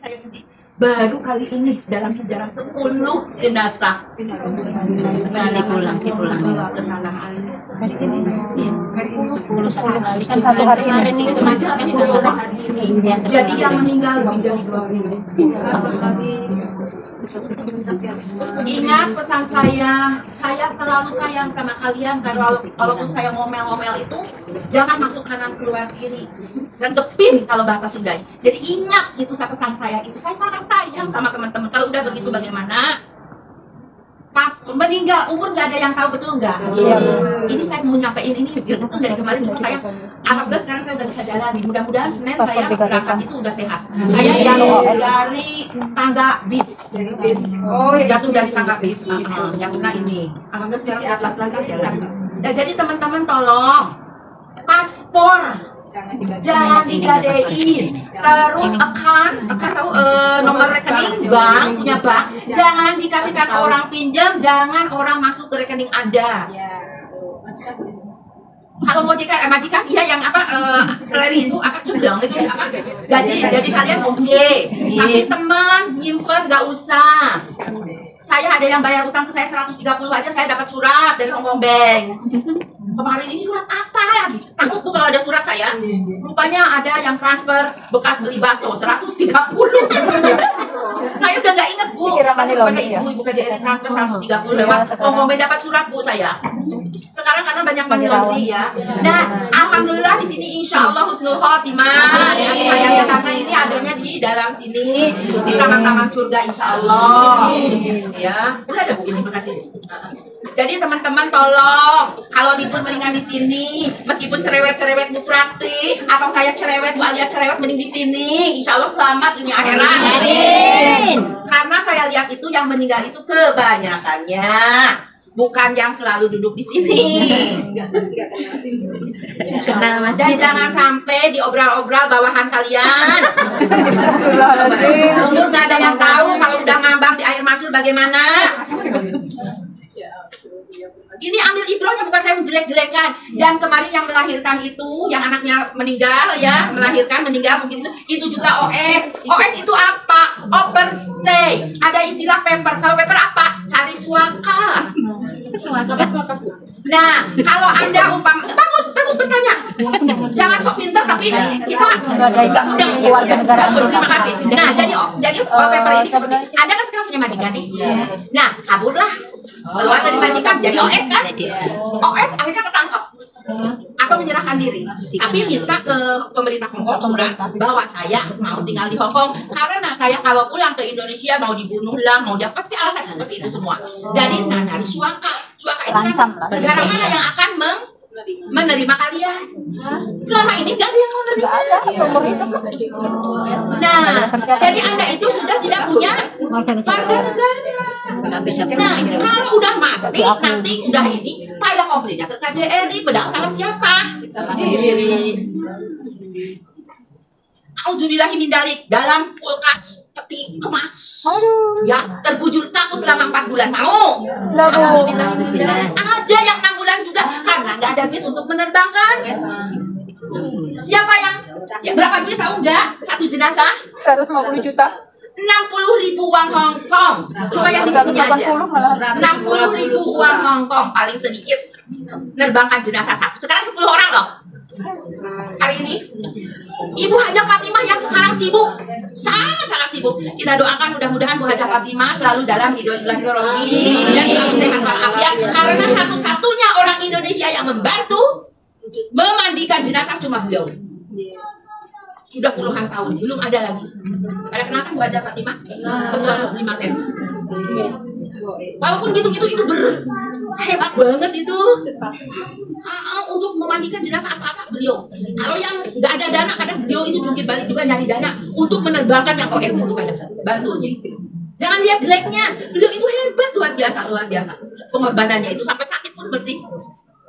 saya sedih. Baru kali ini dalam sejarah 10 jenazah dipulang ke tanah air. Hari ini, Iya. 10 kali kan satu hari ini. Masih 10 hari ini. Jadi yang meninggal menjadi 2.000. Ingat pesan saya selalu sayang sama kalian. Kalaupun saya ngomel-ngomel itu, jangan masuk kanan keluar kiri. Rentepin kalau bahasa Sunda. Jadi ingat itu pesan saya itu. Saya sangat sayang sama teman-teman. Kalau udah begitu bagaimana? Pas meninggal umur nggak ada yang tahu, betul nggak? Iya. Ini saya mau nyampein ini biar betul dari kemarin dulu saya. Alhamdulillah sekarang saya udah bisa jalan. Mudah-mudahan Senin saya berangkat itu udah sehat. Saya jatuh dari tangga bis. Oh, jatuh dari tangga bis. Yang kena ini. Alhamdulillah sekarang atlas lagi jalan. Nah, jadi teman-teman tolong paspor jangan digadein, terus akan tahu nomor rekening bank, punya bank, jangan dikasihkan orang pinjam, jangan orang masuk ke rekening Anda. Kalau majikan iya yang salary itu cedang itu gaji kalian oke. Tapi teman nyimpen nggak usah. Saya ada yang bayar utang ke saya 130 aja, saya dapat surat dari Hongkong Bank. Kemarin ini surat apa ya? Takut bu kalau ada surat saya. Rupanya ada yang transfer bekas beli bakso 130. Saya udah nggak inget bu. Rupanya ibu KJRI transfer 130 lewat Hongkong Bank, dapat surat bu saya. Sekarang karena banyak money laundry ya. Nah, alhamdulillah di sini insya Allah husnul khotimah. Ya, karena ini adanya di dalam sini di taman-taman surga insya Allah. Ya, udah ada bu ini, makasih. Jadi teman-teman tolong kalau libur mendingan di sini, meskipun cerewet-cerewet bu praktik atau saya cerewet bu Alia cerewet, mending di sini. Insya Allah selamat dunia akhirat. Amin. Karena saya lihat itu yang meninggal itu kebanyakannya bukan yang selalu duduk di sini. Dan jangan sampai diobral-obral bawahan kalian. Untuk nggak ada yang tahu kalau udah ngambang di air mancur bagaimana. Ini ambil ibrohnya, bukan saya menjelek-jelekan. Dan kemarin yang melahirkan itu, yang anaknya meninggal ya, meninggal mungkin itu juga OS. OS itu apa? Overstay. Ada istilah paper. Kalau paper apa? Cari suaka. Nah, kalau Anda bagus bertanya. Jangan sok pintar tapi kita warga negara Indonesia. Terima kasih. Nah, jadi paper ini seperti Anda kan sekarang punya majikan nih. Nah, kaburlah keluar dari majikan jadi OS kan? OS akhirnya ketangkap atau menyerahkan diri, tapi minta ke pemerintah Hongkong surat bahwa saya mau tinggal di Hongkong karena saya kalau pulang ke Indonesia mau dibunuh lah, mau dapat pasti alasan seperti itu semua. Jadi nyari suaka itu kan negara mana yang akan menerima kalian? Selama ini nggak ada yang mau menerima. Seumur hidup. Nah, jadi Anda itu sudah tidak punya warga negara. Nah, kalau udah mati, nanti udah ini, pada komplainnya ke KJRI, pedang salah siapa? Auzubillahi min dzalik, dalam kulkas peti emas. Ya, terbujur saku selama 4 bulan. Mau? Ada yang 6 bulan juga karena nggak ada duit untuk menerbangkan. Siapa yang berapa duit tahu nggak? Satu jenazah 150 juta. 60.000 uang Hong Kong. Coba yang di sini aja. 60.000 uang Hong Kong paling sedikit nerbangkan jenazah satu. Sekarang 10 orang loh. Hari ini Ibu Hajah Fatimah yang sekarang sibuk, sangat sibuk. Kita doakan mudah-mudahan Bu Hajah Fatimah selalu dalam hidayah dan selalu sehat walafiat. Karena satu-satunya orang Indonesia yang membantu memandikan jenazah cuma beliau. Sudah puluhan tahun, belum ada lagi. Ada kenal kan Bu Hajah Fatimah? Ketua Muslim Martin. Walaupun gitu-gitu itu hebat banget itu. Untuk memandikan jenazah apa-apa beliau. Kalau yang nggak ada dana, kadang beliau itu jungkir balik juga nyari dana untuk menerbangkan yang OS itu kan bantunya. Jangan lihat jeleknya, beliau itu hebat luar biasa. Pengorbanannya itu sampai sakit pun bersih.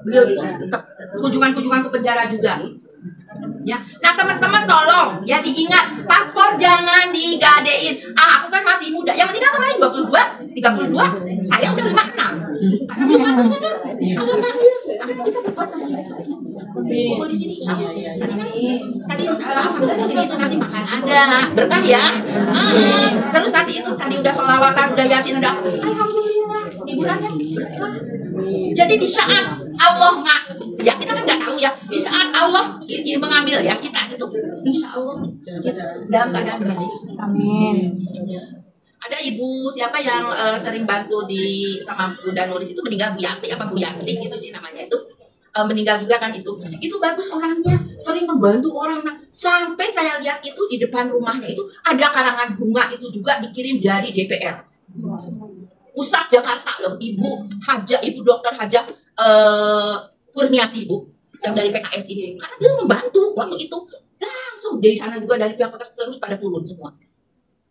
Beliau itu tetap kunjungan ke penjara juga. Ya, nah teman-teman tolong ya diingat, paspor jangan digadein. Aku kan masih muda. Yang meninggal kemarin 22, 32, saya udah 56. Karena belum ada sadar. Ada masih. Kita berbuat Kumpul di sini insya Allah. Tadi alhamdulillah di sini itu nanti makan ada, berkah ya. Terus nanti itu tadi udah sholawatan, udah yasin, udah alhamdulillah hiburannya berkah. Jadi di saat Allah ya kita kan nggak tahu ya, di saat Allah mengambil ya kita itu, insya Allah kita dalam keadaan baik. Amin. Ada ibu siapa yang sering bantu di sama Bunda Nuris itu meninggal, Bu Yanti apa Bu Yanti itu sih namanya itu, meninggal juga kan itu bagus orangnya, sering membantu orang. Nah, sampai saya lihat itu di depan rumahnya itu ada karangan bunga itu juga dikirim dari DPR pusat Jakarta loh, Ibu Dokter Haja Kurniasi Bu yang dari PKS ini, karena dia membantu waktu itu langsung dari sana juga dari pihak PKS terus pada turun semua.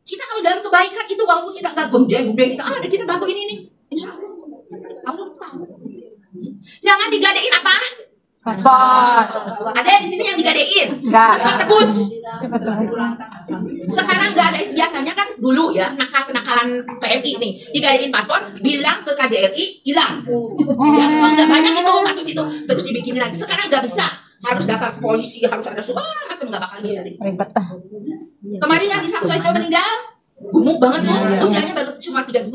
Kita kalau dalam kebaikan itu walaupun kita nggak gede kita bantu ini nih, insya Allah Allah tahu. Jangan digadein apa? Paspor. Ada yang di sini yang digadein? Enggak. Cepat tebus. Cepat tebus. Sekarang nggak ada, biasanya kan dulu ya kenakalan PMI nih digadein paspor, bilang ke KJRI hilang. Ya nggak banyak itu kasus itu, terus dibikinin lagi. Sekarang nggak bisa, harus daftar polisi, harus ada semua macam, nggak bakal bisa. Ribet. Kemarin yang di Samsoi meninggal, gemuk banget tuh, usianya baru cuma 32.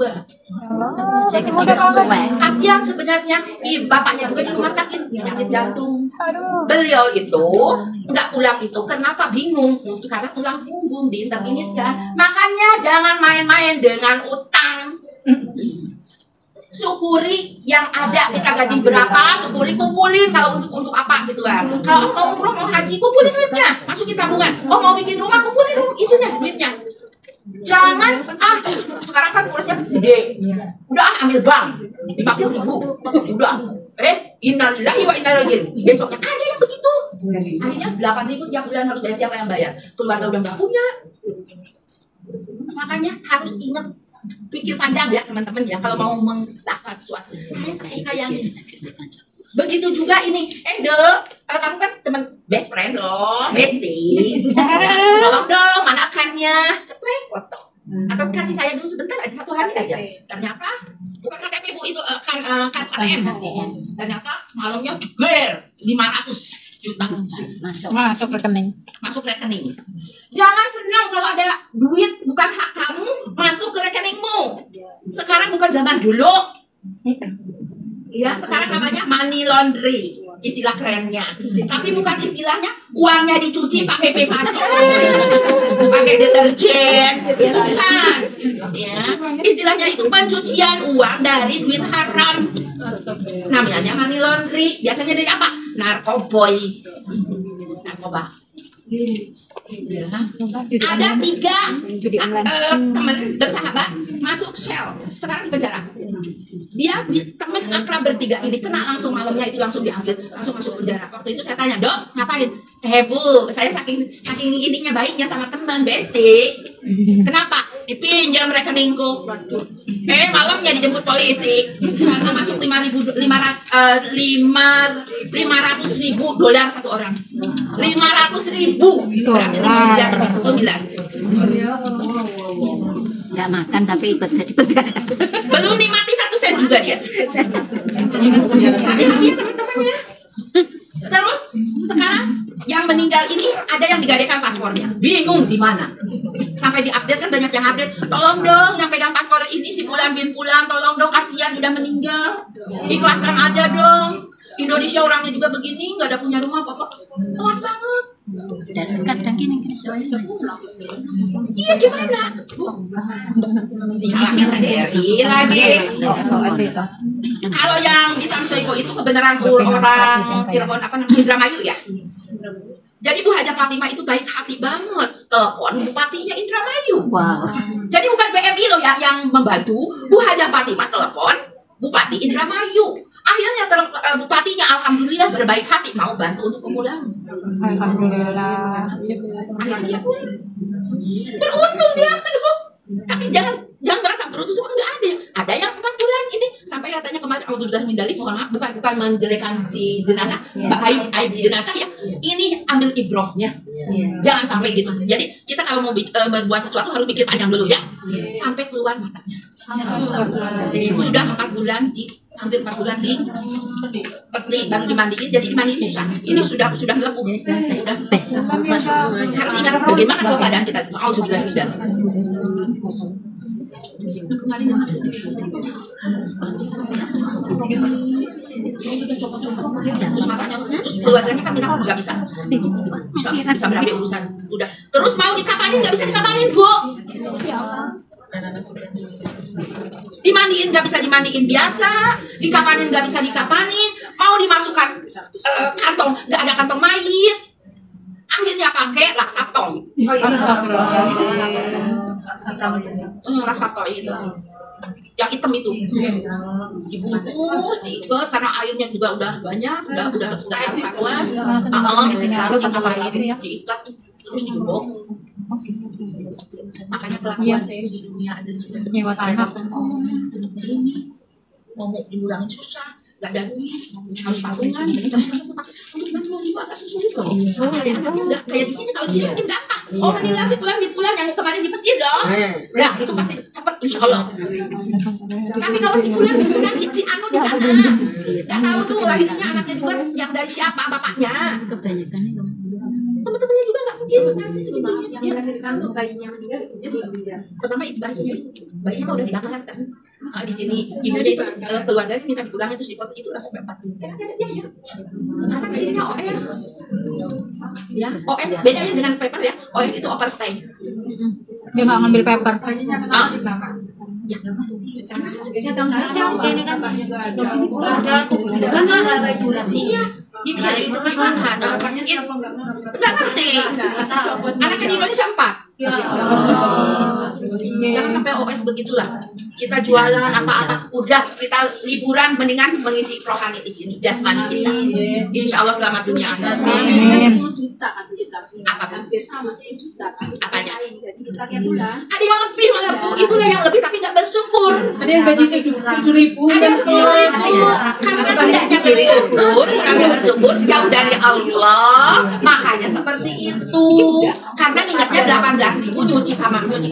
Kasihan sebenarnya, bapaknya juga di rumah sakit penyakit jantung. Beliau itu nggak pulang itu, kenapa bingung? Karena tulang punggung diinterminitkan. Makanya jangan main-main dengan utang. Syukuri yang ada, kita gaji berapa, syukuri, kumpulin kalau untuk apa gitu kan. Kalau mau umroh, mau haji, kumpulin duitnya, masukin tabungan. Oh mau bikin rumah, kumpulin itunya, duitnya. Jangan sekarang kan kurusnya gede, udah ambil bank 50.000, udah innalillahi wa inna ilaihi raji'un. Besoknya ada yang begitu, akhirnya 8.000 tiap bulan harus bayar. Siapa yang bayar? Keluarga udah nggak punya. Makanya harus ingat, pikir panjang ya teman-teman ya kalau mau melakukan sesuatu. Sayangin. Begitu juga ini, kamu kan teman best friend loh, bestie. Tolong dong, mana akannya? Cepat foto. Atau kasih saya dulu sebentar aja, 1 hari aja. Ternyata bukan KTP Bu, itu kan ATM. Ternyata malamnya jeger 500 juta Masuk rekening. masuk rekening. Jangan senang kalau ada duit bukan hak kamu masuk ke rekeningmu. Sekarang bukan zaman dulu. Ya, sekarang namanya money laundry, istilah kerennya. Tapi bukan istilahnya uangnya dicuci pakai pepaso, pakai deterjen, bukan. Ya, istilahnya itu pencucian uang dari duit haram. Namanya money laundry. Biasanya dari apa? Narkoba. Ya. Ada 3 teman bersahabat masuk sel, sekarang di penjara. Dia teman akrab bertiga ini kena langsung, malamnya itu langsung diambil, langsung masuk penjara. Waktu itu saya tanya, Dok, ngapain? Bu, saya saking ininya baiknya sama teman bestie. Kenapa? Dipinjam rekeningku. Malamnya dijemput polisi karena masuk $500.000 1 orang. 500.000 dolar 1 miliar. Nggak makan tapi ikut jadi penjara. Belum nikmati 1 sen juga dia. Hati-hati ya teman-teman ya. Terus sekarang yang meninggal ini ada yang digadaikan paspornya, bingung di mana. Sampai diupdate kan, banyak yang update. Tolong dong yang pegang paspor ini si Bulan bin Pulang, tolong dong, kasihan udah meninggal. Ikhlaskan aja dong. Indonesia orangnya juga begini, nggak ada punya rumah apa-apa. Kelas banget. Dan kadang gini soalnya. Iya gimana? Disalahin KJRI lagi. Kalau yang di Samsoibo itu kebenaran orang Cirebon apa namanya, Indramayu ya. Jadi Bu Haja Fatimah itu baik hati banget, telepon bupatinya Indramayu. Wow. Jadi bukan PMI loh ya yang membantu, Bu Haja Fatimah telepon Bupati Indramayu. Akhirnya bupatinya alhamdulillah berbaik hati mau bantu untuk pemulangan. Alhamdulillah. Akhirnya beruntung dia, aduh. Tapi jangan merasa beruntung semua, nggak ada. Ada yang 4 bulan ini sampai katanya kemarin alhamdulillah mindalik, mohon maaf, bukan menjelekan si jenazah, aib jenazah ya. Ini ambil ibrohnya. Jangan sampai gitu. Jadi kita kalau mau berbuat sesuatu harus pikir panjang dulu ya. Sampai keluar matanya. Sudah 4 bulan di hampir 4 bulan di peti baru dimandiin, jadi dimandiin susah. Ini sudah melepuh, sudah harus ingat bagaimana keadaan kita. Auzubillah tidak. Kemarin terus makanya terus keluarganya kan bilang nggak bisa berapa urusan udah terus mau dikapanin nggak bisa dikapanin Bu, dimandiin nggak bisa dimandiin biasa, dikapanin nggak bisa dikapanin, mau dimasukkan kantong nggak ada kantong mayit, akhirnya pakai laksatong. Laksatong itu yang hitam itu dibungkus, diikat karena airnya juga udah banyak, udah karuan. Harus diikat terus digembok. Makanya kelakuan di dunia aja sudah nyewa tanah. Ini mau dimulangin susah, nggak ada duit, harus patungan. Untuk itu agak sulit loh. Udah kayak di sini, kalau di sini mungkin gampang. Oh, menilai pulang di bulan yang kemarin di masjid dong. Nah, itu pasti cepat insya Allah. Tapi kalau si bulan si Anu di sana, nggak tahu tuh lahirnya anaknya juga yang dari siapa bapaknya. Kebanyakan itu. Teman-temannya juga nggak mungkin ngasih segitunya. Yang melahirkan tuh bayinya meninggal, ibunya juga meninggal. Pertama itu bayinya udah dibakar kan. Di sini ibunya itu keluarganya minta dipulangin terus dipotong itu langsung 4. Karena ada biaya. Karena di sininya OS. Ya, OS bedanya dengan paper ya. OS itu overstay. Dia nggak ngambil paper. Ya, Biasanya tahun depan sini kan iya. Dibilang itu kan nggak ngerti. Anaknya di Indonesia 4. Jangan sampai OS begitulah. Kita jualan apa-apa, udah kita liburan, mendingan mengisi rohani di sini, jasmani kita. Insya Allah selamat dunia akhirat. Amin. 10 juta kan kita semua. Apa? Hampir sama 10 juta kan. Apanya? Gaji kita tiap bulan. Ada yang lebih malah Bu, itulah yang lebih tapi nggak bersyukur. Ada yang gaji 7.000. Ada yang 10.000. Karena tidaknya bersyukur, kami bersyukur jauh dari Allah, makanya seperti itu. Karena ingatnya 18.000 nyuci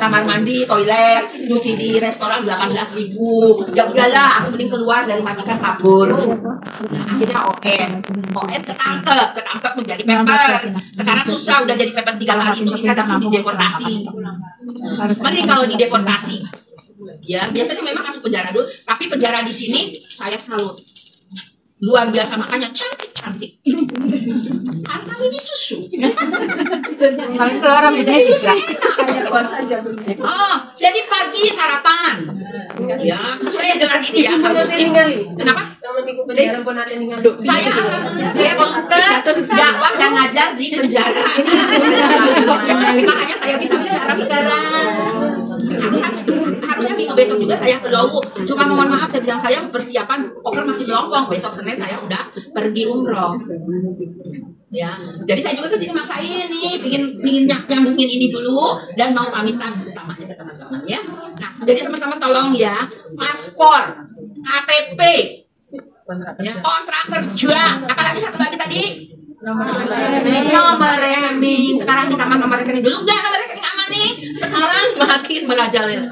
kamar mandi, toilet, nyuci di restoran 18.000. Ya udahlah, aku mending keluar dari majikan kabur. Nah, akhirnya OS ketangkep menjadi paper. Sekarang susah udah jadi paper 3 kali itu bisa dideportasi. Mending kalau dideportasi. Ya, biasanya memang masuk penjara dulu, tapi penjara di sini saya salut. Luar biasa, makanya cantik. Karena ini susu. Paling keluar Indonesia. Kayak puasa aja begini. Oh, jadi pagi sarapan. Ya, sesuai dengan ini ya. Harus kenapa? Sama minggu penjara pun ada tinggal. Saya alhamdulillah dakwah dan ngajar di penjara. Makanya saya bisa bicara sekarang. Harusnya minggu besok juga saya ke Lowu. Cuma mohon maaf saya bilang saya persiapan poker masih melongkong. Besok Senin saya udah pergi umroh. Ya, jadi saya juga kesini maksain nih, pingin nyambungin ini dulu dan mau pamitan utamanya ke teman-teman ya. Nah, jadi teman-teman tolong ya, paspor, KTP, ya, kontrak kerja, apalagi satu lagi tadi nomor rekening. Sekarang kita nomor rekening dulu, enggak nomor rekening aman nih. Sekarang makin merajalela.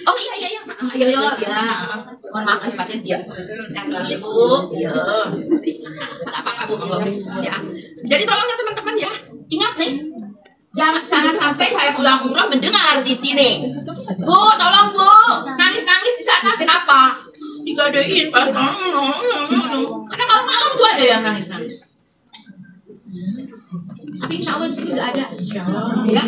Oh iya, mohon maaf lahir batin dia. Sehat selalu Bu. Ya. Enggak apa-apa Bu, ya. Jadi tolong ya teman-teman ya. Ingat nih. Jangan sampai saya pulang umroh mendengar di sini. Bu, tolong Bu. Nangis-nangis di sana kenapa? Digadein pas. Karena kalau malam tuh ada yang nangis-nangis. Tapi insya Allah di sini nggak ada. Ya,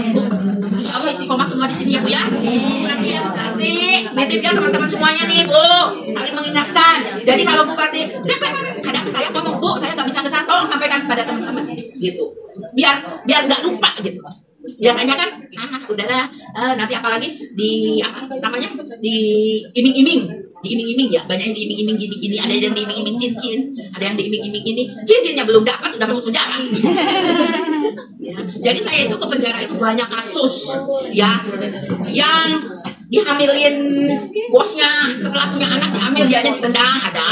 insya Allah istiqomah semua di sini ya Bu ya. Nanti ya Bu Karti, nitip ya teman-teman semuanya nih Bu. Saling mengingatkan. Jadi kalau Bu Karti, kadang saya ngomong Bu, saya nggak bisa kesana, tolong sampaikan kepada teman-teman gitu. Biar nggak lupa gitu. Biasanya kan, udahlah. Nanti apalagi di apa namanya di iming-iming ya, banyak yang diiming-iming gini-gini, ada yang diiming-iming cincin, ada yang diiming-iming ini, cincinnya belum dapat udah masuk penjara. Ya, jadi saya itu ke penjara itu banyak kasus ya, yang dihamilin bosnya, setelah punya anak diambil, dianya ditendang, ada,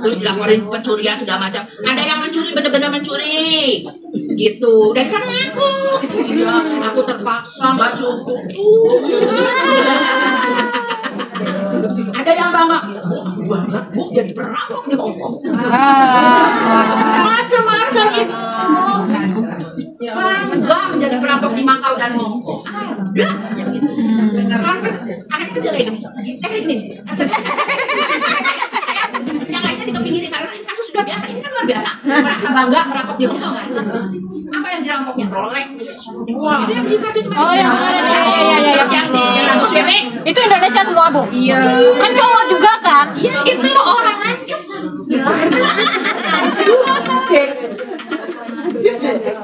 terus dilaporin pencurian segala macam, ada yang mencuri bener-bener mencuri, gitu. Dari sana aku terpaksa nggak cukup. Ada yang bangga, bangga bu jadi perampok di Hongkong. Macam-macam ibu. Bangga menjadi perampok di Makau dan Hongkong. Ada yang gitu. Sampai anaknya kecil kayak gini. Yang lainnya dikepingirin karena ini kasus sudah biasa. Ini kan luar biasa. Merasa bangga merampok di Hongkong kan? Apa yang dirampoknya? Rolex. Itu yang disita itu. Oh yang Yang di kampus BB. itu Indonesia semua Bu. Iya. Kan cowok juga kan? Iya, itu orang lanjut.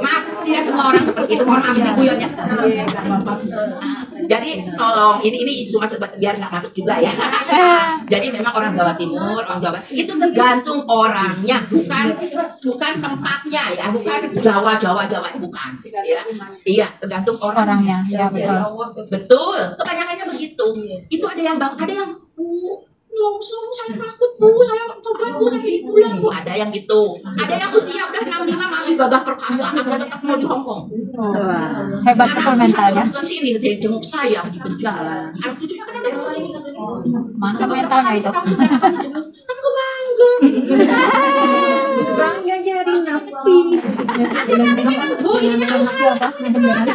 Maaf, tidak semua orang seperti itu. Mohon maaf, ini guyonnya. Jadi tolong, ini cuma biar nggak ngantuk juga ya. Jadi memang orang Jawa Timur, orang Jawa itu tergantung orangnya, bukan tempatnya ya, bukan Jawa bukan. Ya. Iya, tergantung orangnya. Ya betul. Betul, kebanyakannya begitu. Itu ada yang langsung saya takut bu, saya tobat bu, saya pulang bu. Ada yang gitu. Ada yang usia udah 65 masih gagah perkasa, aku tetap mau di Hongkong. Hebat betul mentalnya. Ke sini dia jenguk saya di penjara. Anak cucunya kan udah ke sini. Mantap mentalnya itu. Kamu jenguk, kan aku bangga. Bangga jadi napi. Bu, ini harus saya. Penjara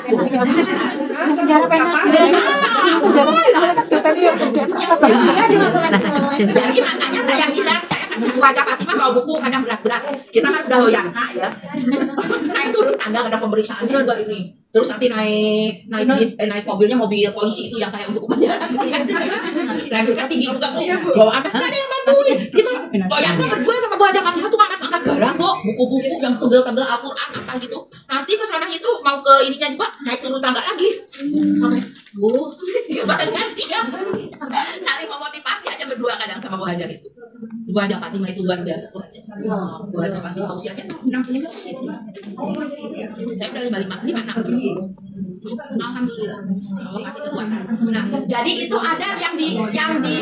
Jadi makanya saya bilang, wajah Fatimah bawa buku kadang berat-berat. Kita kan udah loyanka ya. Naik turun tangga ada pemeriksaan juga ini. Terus nanti naik mobilnya mobil polisi itu yang kayak untuk penjara. Naik kan tinggi juga kok. Bawa anak ada yang bantuin. Kita loyanka berdua sama Bu Haja Fatimah tuh angkat-angkat barang kok, buku-buku yang tebel-tebel Al-Qur'an apa gitu. Nanti ke sana itu mau ke ininya juga naik turun tangga lagi. Bu, ganti ya. Saling memotivasi aja berdua kadang sama Bu Haja itu. Bu Haja Fatimah itu luar biasa Bu Haja. Bu Haja Fatimah usianya 65. Saya udah 56. Alhamdulillah. Allah kasih kekuatan. Nah, jadi itu ada yang di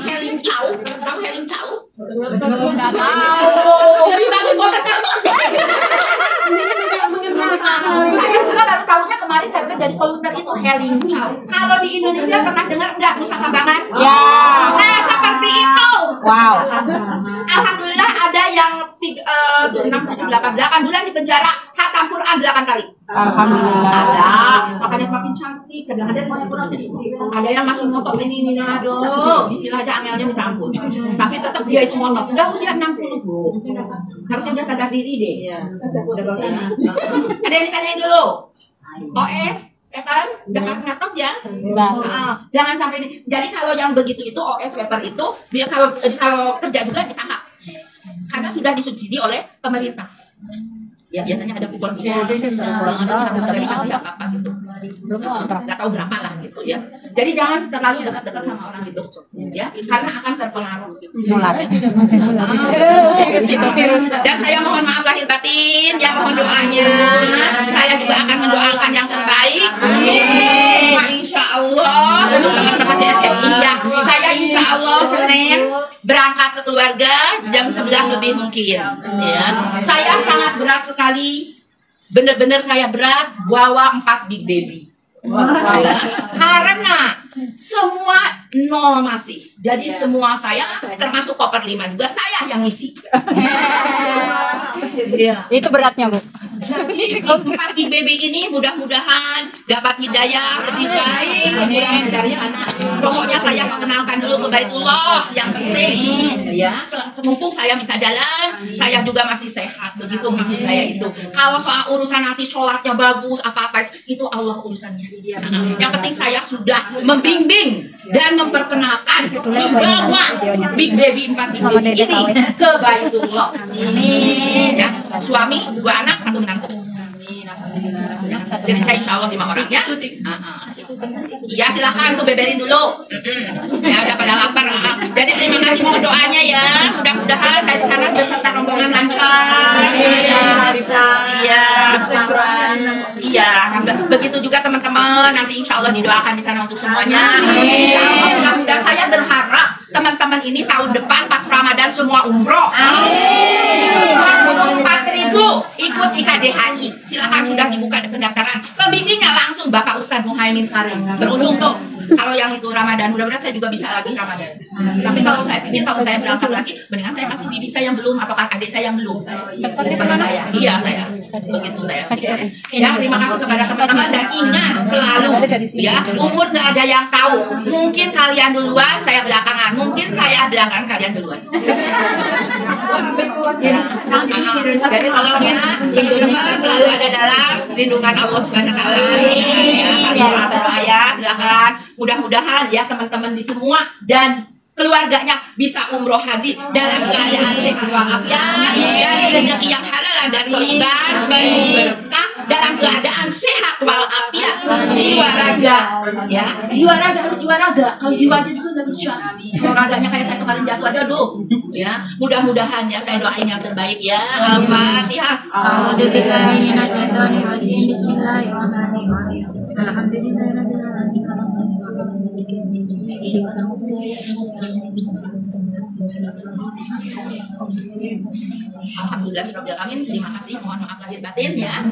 Heling Chow. Tahu Heling Chow? Enggak tahu. Lebih bagus potret kartus deh. Saya juga baru tahunya kemarin karena dari komputer itu Heling Chow. Kalau di Indonesia pernah dengar enggak Nusa Kambangan? Ya. Nah, seperti itu. Wow. Alhamdulillah ada yang 6, 7, 8 bulan di penjara, khatam Quran 8 kali. Alhamdulillah. Ada, makanya semakin cantik. Kadang-kadang kurangnya ada yang masih motot ini aduh, istilah aja angelnya minta ampun. Tapi tetap dia itu motot. Udah usia 60 Bu. Harusnya udah sadar diri deh. Ada yang ditanyain dulu. OS paper udah ngatos ya? Jangan sampai ini. Jadi kalau yang begitu itu OS paper itu dia kalau kerja juga ditangkap. Karena sudah disubsidi oleh pemerintah. Ya biasanya ada kupon dari dikasih apa gitu. Nggak tahu berapa lah gitu ya. Jadi jangan terlalu dekat-dekat sama orang itu ya, karena akan terpengaruh. Nular. Virus. Dan saya mohon maaf lahir batin, yang mohon doanya. Saya juga akan mendoakan yang terbaik. Amin. Insya Allah untuk teman-teman DSI ya. Saya insya Allah Senin berangkat sekeluarga jam 11 lebih mungkin. Ya. Saya sangat berat sekali. Benar-benar saya berat bawa 4 big baby. Karena semua nol masih. Jadi semua saya termasuk koper 5 juga saya yang ngisi. Itu beratnya Bu. 4 big baby ini mudah-mudahan dapat hidayah lebih baik semuanya dari sana. Pokoknya saya mengenalkan dulu ke Baitullah yang penting ya. Mumpung saya bisa jalan, saya juga masih sehat. Begitu maksud saya itu. Kalau soal urusan nanti sholatnya bagus apa-apa itu Allah urusannya. Yang penting saya sudah membimbing dan memperkenalkan membawa big baby 4 big baby ini ke Baitullah. Amin. Ya, suami 2 anak 1 menantu. Jadi saya insya Allah 5 orang ya. Iya silakan tuh beberin dulu. Ya udah pada lapar. Jadi terima kasih mohon doanya ya. Mudah-mudahan saya di sana beserta rombongan lancar. Iya. Iya. Begitu juga teman-teman. Nanti insya Allah didoakan di sana untuk semuanya. Insya Allah mudah-mudahan saya berharap teman-teman ini tahun depan pas Ramadan semua umroh. Amin. 4.000 ikut IKJHI. Silakan sudah dibuka pendaftaran. Pembimbingnya langsung Bapak Ustadz Muhaimin Karim. Beruntung tuh Kalau yang itu Ramadan, mudah-mudahan saya juga bisa lagi Ramadan. Tapi kalau saya pikir kalau saya berangkat lagi, mendingan saya kasih bibi saya yang belum atau adik saya yang belum. Daripada saya, iya saya. Begitu saya. Ya, terima kasih kepada teman-teman dan ingat selalu ya, umur nggak ada yang tahu. Mungkin kalian duluan, saya belakangan. Mungkin saya belakangan, kalian duluan. Ya. Jadi tolong ya, teman-teman selalu ada dalam lindungan Allah Subhanahu Wa Taala. Ya, kalian beraya, silakan. Mudah-mudahan ya teman-teman di semua dan keluarganya bisa umroh haji dalam keadaan sehat walafiat, dari rezeki yang halal dan thayyiban, berkah dalam keadaan sehat walafiat, jiwa raga ya, jiwa raga harus jiwa raga. Kalau jiwa aja juga nggak bisa. Kalau raganya kayak saya kemarin jatuh aja, aduh ya. Mudah-mudahan ya saya doain yang terbaik ya. Al-Fatihah. Bismillahirrahmanirrahim. Alhamdulillah, terima kasih. Mohon maaf lahir batin ya.